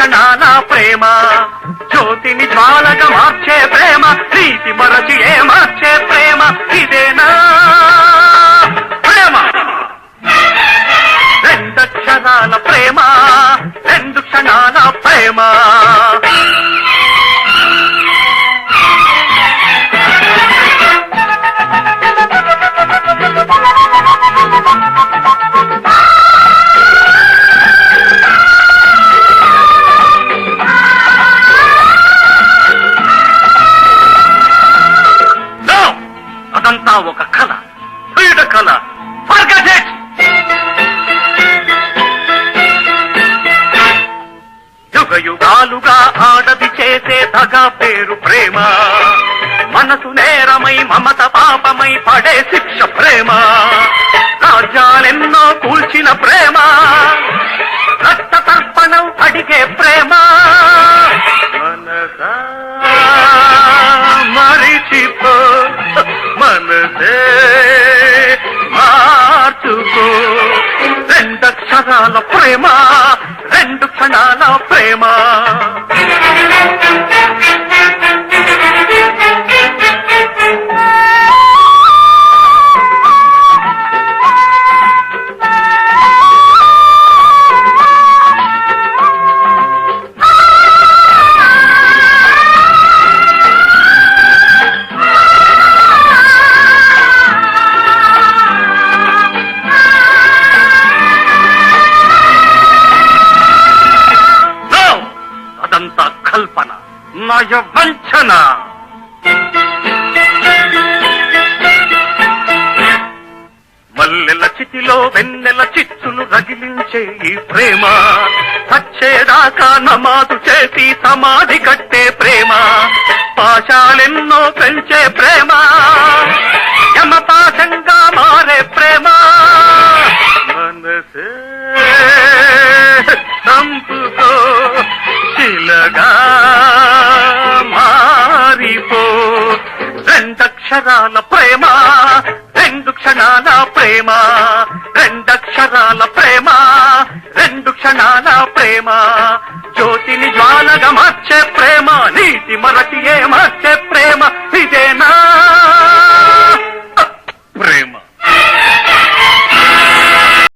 క్షణాల ప్రేమ, జ్యోతిని జ్వాలగా మార్చే ప్రేమ, నీతి మరచి ఏ మార్చే ప్రేమ, ఇదేనా ప్రేమ? రెండక్షరాల ప్రేమ, రెండు క్షణాల ప్రేమ. అదంతా ఒక కళ, పీడ కళ. Forget it. యుగ యుగాలుగా ఆడది చేసే దగా పేరు ప్రేమ, మనసు నేరమై మమత పాపమై పడే శిక్ష ప్రేమ, రాజ్యాలెన్నో కూల్చిన ప్రేమ, రక్త తర్పణం అడిగే ప్రేమ. మనసా మరిచిపో, మనసే మార్చుకో. రెండక్షరాల ప్రేమ, రెండు క్షణాల ప్రేమ. అదంతా కల్పన, నయ వంచన. మల్లెల చితిలో వెన్నెల చిచ్చులు రగిలించే ఈ ప్రేమ, సచ్చేదాకా నమాజు చేసి సమాధి కట్టే ప్రేమ, పాశాలెన్నో పెంచే ప్రేమ, యమపాశంగా మారే ప్రేమ. మనసే చంపుకో, శిలగా మారిపో. రెండక్షరాల ప్రేమ, రెండు క్షణాల ప్రేమ, రెండక్షరాల ప్రేమ, రెండు క్షణాల ప్రేమ, జ్యోతిని జ్వాలగా మార్చే ప్రేమ, నీతి మరచి ఏ మార్చే ప్రేమ, ఇదేనా